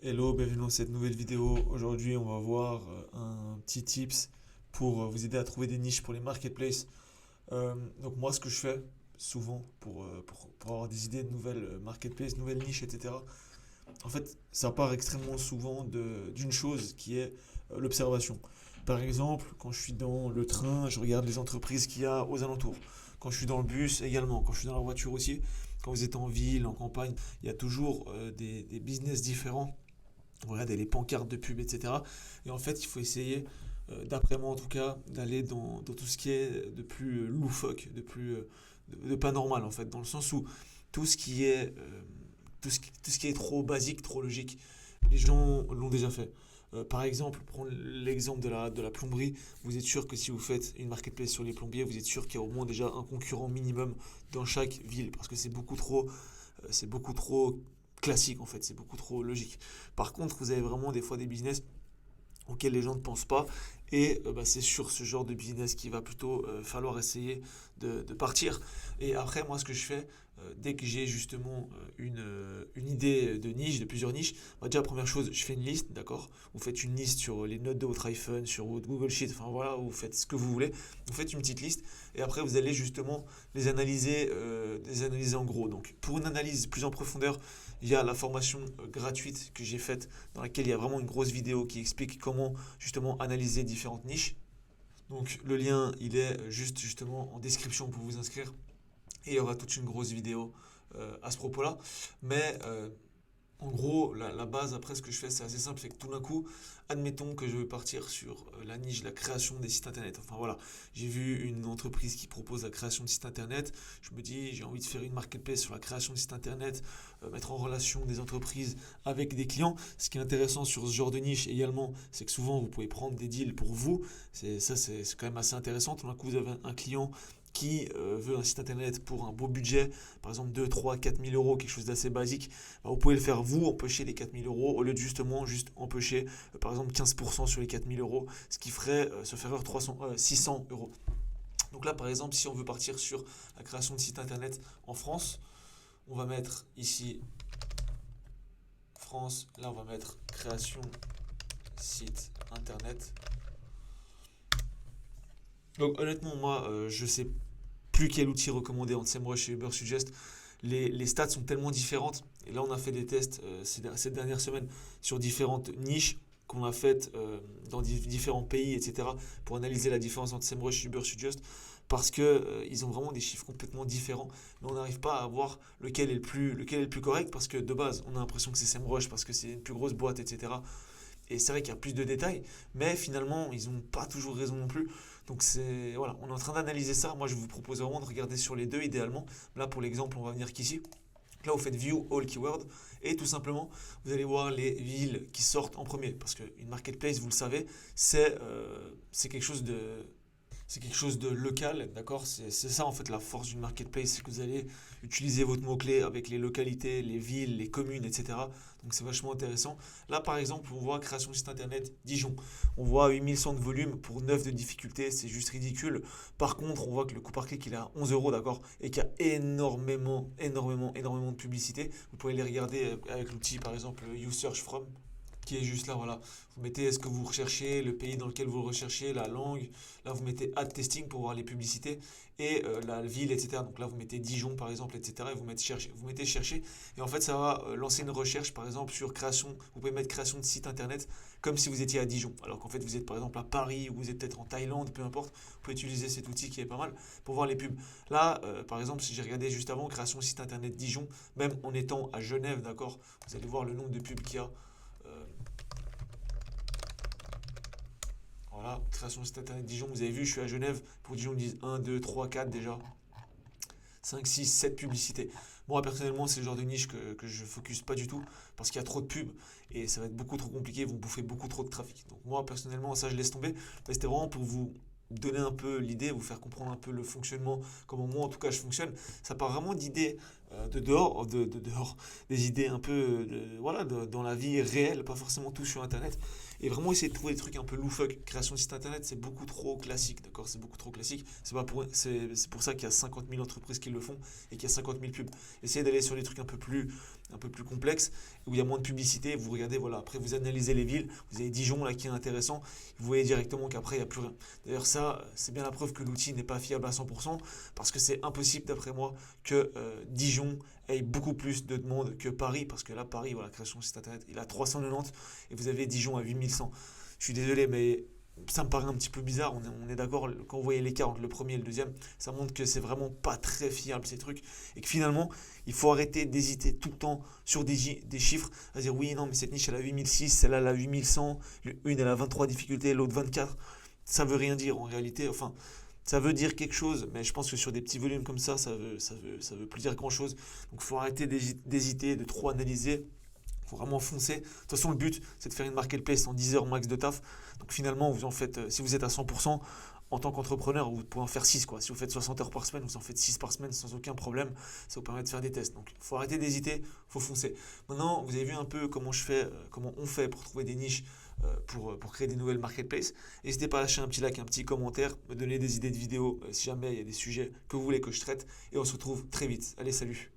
Hello, bienvenue dans cette nouvelle vidéo. Aujourd'hui, on va voir un petit tips pour vous aider à trouver des niches pour les marketplaces. Donc moi, ce que je fais souvent pour avoir des idées de nouvelles marketplaces, nouvelles niches, etc. En fait, ça part extrêmement souvent d'une chose qui est l'observation. Par exemple, quand je suis dans le train, je regarde les entreprises qu'il y a aux alentours. Quand je suis dans le bus également, quand je suis dans la voiture aussi, quand vous êtes en ville, en campagne, il y a toujours des business différents. Vous regardez les pancartes de pub, etc. Et en fait, il faut essayer, d'après moi en tout cas, d'aller dans tout ce qui est de plus loufoque, de pas normal en fait, dans le sens où tout ce qui est, tout ce qui est trop basique, trop logique, les gens l'ont déjà fait. Par exemple, prendre l'exemple de la plomberie, vous êtes sûr que si vous faites une marketplace sur les plombiers, vous êtes sûr qu'il y a au moins déjà un concurrent minimum dans chaque ville, parce que c'est beaucoup trop classique en fait, c'est beaucoup trop logique. Par contre, vous avez vraiment des fois des business auxquels les gens ne pensent pas. Et bah, c'est sur ce genre de business qu'il va plutôt falloir essayer de partir. Et après, moi, ce que je fais, dès que j'ai justement une idée de niche, de plusieurs niches, bah, déjà, première chose, je fais une liste, d'accord. Vous faites une liste sur les notes de votre iPhone, sur votre Google Sheet, enfin voilà, vous faites ce que vous voulez. Vous faites une petite liste et après, vous allez justement les analyser en gros. Donc, pour une analyse plus en profondeur, il y a la formation gratuite que j'ai faite dans laquelle il y a vraiment une grosse vidéo qui explique comment justement analyser différentes niches. Donc le lien, il est juste justement en description pour vous inscrire. Et il y aura toute une grosse vidéo à ce propos-là. Mais en gros, la base, après, ce que je fais, c'est assez simple. C'est que tout d'un coup, admettons que je veux partir sur la niche de la création des sites internet. Enfin voilà, j'ai vu une entreprise qui propose la création de sites internet. Je me dis, j'ai envie de faire une marketplace sur la création de sites internet, mettre en relation des entreprises avec des clients. Ce qui est intéressant sur ce genre de niche également, c'est que souvent, vous pouvez prendre des deals pour vous. C'est quand même assez intéressant. Tout d'un coup, vous avez un client qui veut un site internet pour un beau budget, par exemple 2 3 4 000 euros, quelque chose d'assez basique, bah, vous pouvez le faire vous, empocher les 4 000 euros, au lieu de justement juste empocher par exemple 15% sur les 4 000 euros, ce qui ferait se faire 600 euros. Donc là par exemple, si on veut partir sur la création de site internet en France, on va mettre ici France, là on va mettre création site internet. Donc honnêtement, moi je sais plus quel outil recommander entre SEMrush et Ubersuggest. Les stats sont tellement différentes. Et là, on a fait des tests ces dernières semaines sur différentes niches qu'on a faites dans différents pays, etc., pour analyser la différence entre SEMrush et Ubersuggest, parce que ils ont vraiment des chiffres complètement différents. Mais on n'arrive pas à voir lequel est le plus correct, parce que de base, on a l'impression que c'est SEMrush parce que c'est une plus grosse boîte, etc. Et c'est vrai qu'il y a plus de détails, mais finalement, ils n'ont pas toujours raison non plus. Donc c'est voilà, on est en train d'analyser ça. Moi, je vous propose vraiment de regarder sur les deux idéalement. Là, pour l'exemple, on va venir qu'ici. Là, vous faites View All Keywords et tout simplement, vous allez voir les villes qui sortent en premier. Parce qu'une marketplace, vous le savez, c'est quelque chose de local, d'accord. C'est ça en fait la force d'une marketplace, c'est que vous allez utiliser votre mot-clé avec les localités, les villes, les communes, etc. Donc c'est vachement intéressant. Là par exemple, on voit création de site internet Dijon. On voit 8100 de volume pour 9 de difficulté, c'est juste ridicule. Par contre, on voit que le coût par clic il est à 11 euros, d'accord, et qu'il y a énormément, énormément, énormément de publicité. Vous pouvez les regarder avec l'outil par exemple You Search From, qui est juste là, voilà. Vous mettez ce que vous recherchez, le pays dans lequel vous le recherchez, la langue. Là, vous mettez ad testing pour voir les publicités et la ville, etc. Donc là, vous mettez Dijon, par exemple, etc. Et vous mettez chercher. Et en fait, ça va lancer une recherche, par exemple, sur création. Vous pouvez mettre création de site internet comme si vous étiez à Dijon. Alors qu'en fait, vous êtes par exemple à Paris ou vous êtes peut-être en Thaïlande, peu importe. Vous pouvez utiliser cet outil qui est pas mal pour voir les pubs. Là, par exemple, si j'ai regardé juste avant, création de site internet Dijon, même en étant à Genève, d'accord, vous allez voir le nombre de pubs qu'il y a. Euh, Voilà, création de site internet Dijon, vous avez vu, je suis à Genève. Pour Dijon, ils disent 1, 2, 3, 4 déjà. 5, 6, 7 publicités. Moi, personnellement, c'est le genre de niche que je focus pas du tout parce qu'il y a trop de pubs et ça va être beaucoup trop compliqué, vous bouffer beaucoup trop de trafic. Donc, moi, personnellement, ça, je laisse tomber. Mais c'était vraiment pour vous donner un peu l'idée, vous faire comprendre un peu le fonctionnement, comment moi, en tout cas, je fonctionne. Ça part vraiment d'idées de dehors, des idées un peu voilà, dans la vie réelle, pas forcément tout sur Internet. Et vraiment essayer de trouver des trucs un peu loufoques. Création de site internet, c'est beaucoup trop classique, d'accord. C'est beaucoup trop classique. C'est pour ça qu'il y a 50 000 entreprises qui le font et qu'il y a 50 000 pubs. Essayez d'aller sur des trucs un peu plus un peu plus complexe, où il y a moins de publicité. Vous regardez, voilà, après vous analysez les villes, vous avez Dijon là qui est intéressant, vous voyez directement qu'après il n'y a plus rien. D'ailleurs ça, c'est bien la preuve que l'outil n'est pas fiable à 100%, parce que c'est impossible d'après moi que Dijon ait beaucoup plus de demandes que Paris, parce que là Paris, voilà, création de site internet, il a 390 et vous avez Dijon à 8100. Je suis désolé, mais ça me paraît un petit peu bizarre. On est d'accord, quand vous voyez l'écart entre le premier et le deuxième, ça montre que c'est vraiment pas très fiable ces trucs. Et que finalement, il faut arrêter d'hésiter tout le temps sur des chiffres. À dire oui, non, mais cette niche elle a 8006, celle-là elle a 8100, une elle a 23 difficultés, l'autre 24. Ça veut rien dire en réalité. Enfin, ça veut dire quelque chose, mais je pense que sur des petits volumes comme ça veut plus dire grand-chose. Donc il faut arrêter d'hésiter, de trop analyser. Il faut vraiment foncer. De toute façon, le but, c'est de faire une marketplace en 10 heures max de taf. Donc finalement, vous en faites, si vous êtes à 100%, en tant qu'entrepreneur, vous pouvez en faire 6 quoi. Si vous faites 60 heures par semaine, vous en faites 6 par semaine sans aucun problème. Ça vous permet de faire des tests. Donc il faut arrêter d'hésiter, il faut foncer. Maintenant, vous avez vu un peu comment comment on fait pour trouver des niches pour créer des nouvelles marketplaces. N'hésitez pas à lâcher un petit like, un petit commentaire, me donner des idées de vidéos si jamais il y a des sujets que vous voulez que je traite. Et on se retrouve très vite. Allez, salut!